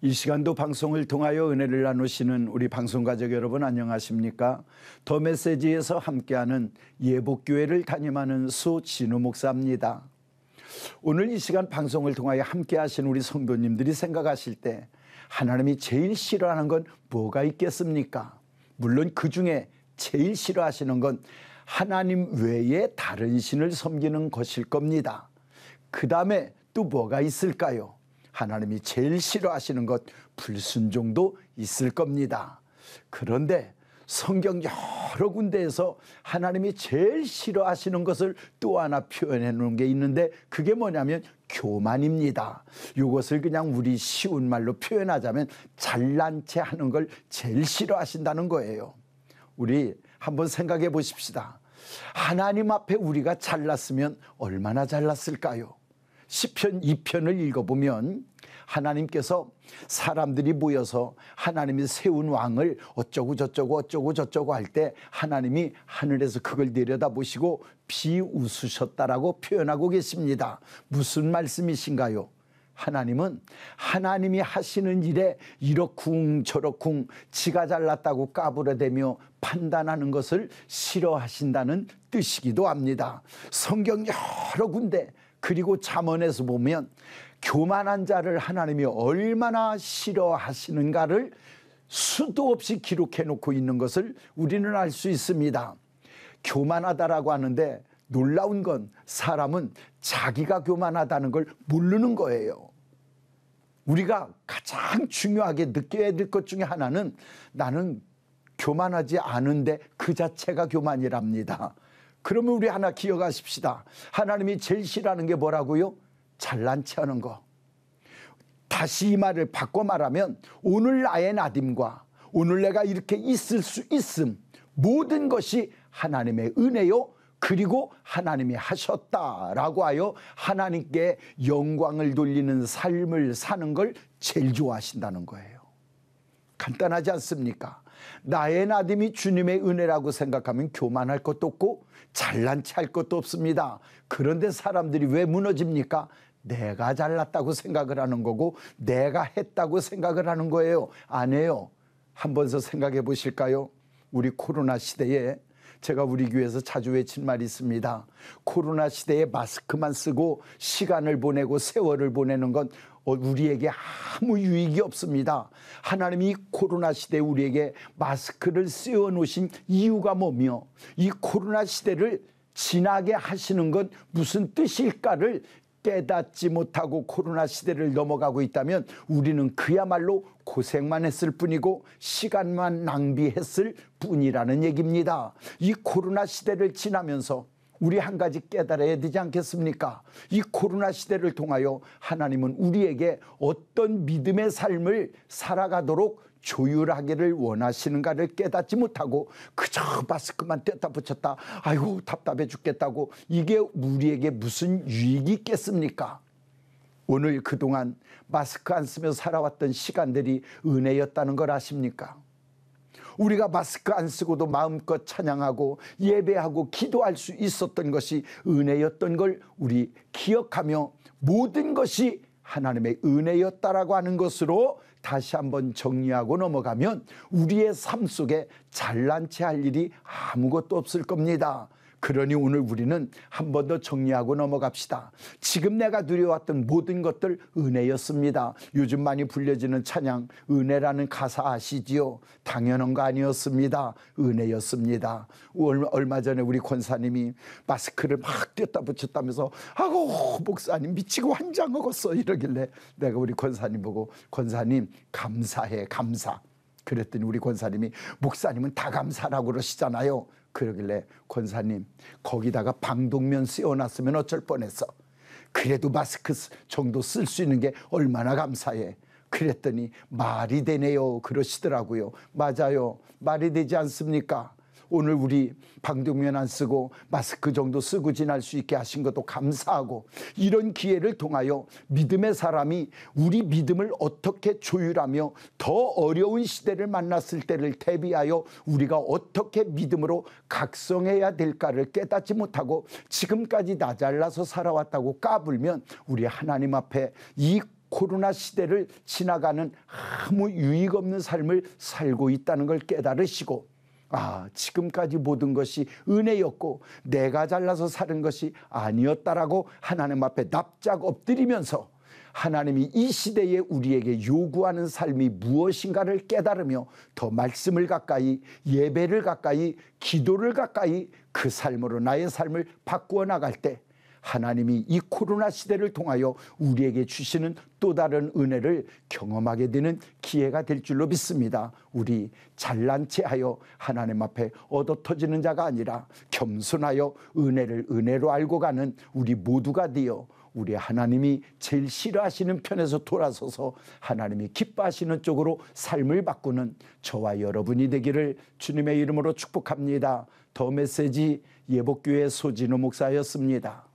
이 시간도 방송을 통하여 은혜를 나누시는 우리 방송가족 여러분 안녕하십니까? 더 메시지에서 함께하는 예복교회를 담임하는 수진우 목사입니다. 오늘 이 시간 방송을 통하여 함께하신 우리 성도님들이 생각하실 때 하나님이 제일 싫어하는 건 뭐가 있겠습니까? 물론 그 중에 제일 싫어하시는 건 하나님 외에 다른 신을 섬기는 것일 겁니다. 그 다음에 또 뭐가 있을까요? 하나님이 제일 싫어하시는 것 불순종도 있을 겁니다. 그런데 성경 여러 군데에서 하나님이 제일 싫어하시는 것을 또 하나 표현해 놓은 게 있는데 그게 뭐냐면 교만입니다. 이것을 그냥 우리 쉬운 말로 표현하자면 잘난 체 하는 걸 제일 싫어하신다는 거예요. 우리 한번 생각해 보십시다. 하나님 앞에 우리가 잘났으면 얼마나 잘났을까요? 시편 2편을 읽어보면 하나님께서 사람들이 모여서 하나님이 세운 왕을 어쩌고 저쩌고 할 때 하나님이 하늘에서 그걸 내려다보시고 비웃으셨다라고 표현하고 계십니다. 무슨 말씀이신가요? 하나님은 하나님이 하시는 일에 이러쿵 저러쿵 지가 잘났다고 까부러대며 판단하는 것을 싫어하신다는 뜻이기도 합니다. 성경 여러 군데 그리고 잠언에서 보면 교만한 자를 하나님이 얼마나 싫어하시는가를 수도 없이 기록해 놓고 있는 것을 우리는 알 수 있습니다. 교만하다라고 하는데 놀라운 건 사람은 자기가 교만하다는 걸 모르는 거예요. 우리가 가장 중요하게 느껴야 될 것 중에 하나는 나는 교만하지 않은데 그 자체가 교만이랍니다. 그러면 우리 하나 기억하십시다. 하나님이 제일 싫어하는 게 뭐라고요? 잘난 체 하는 거. 다시 이 말을 바꿔 말하면 오늘 나의 나딤과 오늘 내가 이렇게 있을 수 있음 모든 것이 하나님의 은혜요. 그리고 하나님이 하셨다라고 하여 하나님께 영광을 돌리는 삶을 사는 걸 제일 좋아하신다는 거예요. 간단하지 않습니까? 나의 나됨이 주님의 은혜라고 생각하면 교만할 것도 없고 잘난 체 할 것도 없습니다. 그런데 사람들이 왜 무너집니까? 내가 잘났다고 생각을 하는 거고 내가 했다고 생각을 하는 거예요. 안 해요. 한번 더 생각해 보실까요? 우리 코로나 시대에 제가 우리 교회에서 자주 외친 말이 있습니다. 코로나 시대에 마스크만 쓰고 시간을 보내고 세월을 보내는 건 우리에게 아무 유익이 없습니다. 하나님이 코로나 시대에 우리에게 마스크를 씌워 놓으신 이유가 뭐며 이 코로나 시대를 지나게 하시는 건 무슨 뜻일까를 깨닫지 못하고 코로나 시대를 넘어가고 있다면 우리는 그야말로 고생만 했을 뿐이고 시간만 낭비했을 뿐이라는 얘기입니다. 이 코로나 시대를 지나면서 우리 한 가지 깨달아야 되지 않겠습니까? 이 코로나 시대를 통하여 하나님은 우리에게 어떤 믿음의 삶을 살아가도록 조율하기를 원하시는가를 깨닫지 못하고 그저 마스크만 뗐다 붙였다 아이고 답답해 죽겠다고 이게 우리에게 무슨 유익이 있겠습니까? 오늘 그동안 마스크 안 쓰며 살아왔던 시간들이 은혜였다는 걸 아십니까? 우리가 마스크 안 쓰고도 마음껏 찬양하고 예배하고 기도할 수 있었던 것이 은혜였던 걸 우리 기억하며 모든 것이 하나님의 은혜였다라고 하는 것으로 다시 한번 정리하고 넘어가면 우리의 삶 속에 잘난 체 할 일이 아무것도 없을 겁니다. 그러니 오늘 우리는 한 번 더 정리하고 넘어갑시다. 지금 내가 누려왔던 모든 것들 은혜였습니다. 요즘 많이 불려지는 찬양 은혜라는 가사 아시지요? 당연한 거 아니었습니다. 은혜였습니다. 얼마 전에 우리 권사님이 마스크를 막 뗐다 붙였다면서 아고 목사님 미치고 환장 먹었어 이러길래 내가 우리 권사님 보고 권사님 감사해 감사. 그랬더니 우리 권사님이 목사님은 다 감사라고 그러시잖아요. 그러길래 권사님 거기다가 방독면 씌워놨으면 어쩔 뻔했어. 그래도 마스크 정도 쓸 수 있는 게 얼마나 감사해. 그랬더니 말이 되네요 그러시더라고요. 맞아요. 말이 되지 않습니까? 오늘 우리 방독면 안 쓰고 마스크 정도 쓰고 지날 수 있게 하신 것도 감사하고 이런 기회를 통하여 믿음의 사람이 우리 믿음을 어떻게 조율하며 더 어려운 시대를 만났을 때를 대비하여 우리가 어떻게 믿음으로 각성해야 될까를 깨닫지 못하고 지금까지 나 잘나서 살아왔다고 까불면 우리 하나님 앞에 이 코로나 시대를 지나가는 아무 유익 없는 삶을 살고 있다는 걸 깨달으시고, 지금까지 모든 것이 은혜였고 내가 잘나서 사는 것이 아니었다라고 하나님 앞에 납작 엎드리면서 하나님이 이 시대에 우리에게 요구하는 삶이 무엇인가를 깨달으며 더 말씀을 가까이, 예배를 가까이, 기도를 가까이 그 삶으로 나의 삶을 바꾸어 나갈 때 하나님이 이 코로나 시대를 통하여 우리에게 주시는 또 다른 은혜를 경험하게 되는 기회가 될 줄로 믿습니다. 우리 잘난 체하여 하나님 앞에 얻어터지는 자가 아니라 겸손하여 은혜를 은혜로 알고 가는 우리 모두가 되어 우리 하나님이 제일 싫어하시는 편에서 돌아서서 하나님이 기뻐하시는 쪽으로 삶을 바꾸는 저와 여러분이 되기를 주님의 이름으로 축복합니다. 더 메시지 예복교회 소진호 목사였습니다.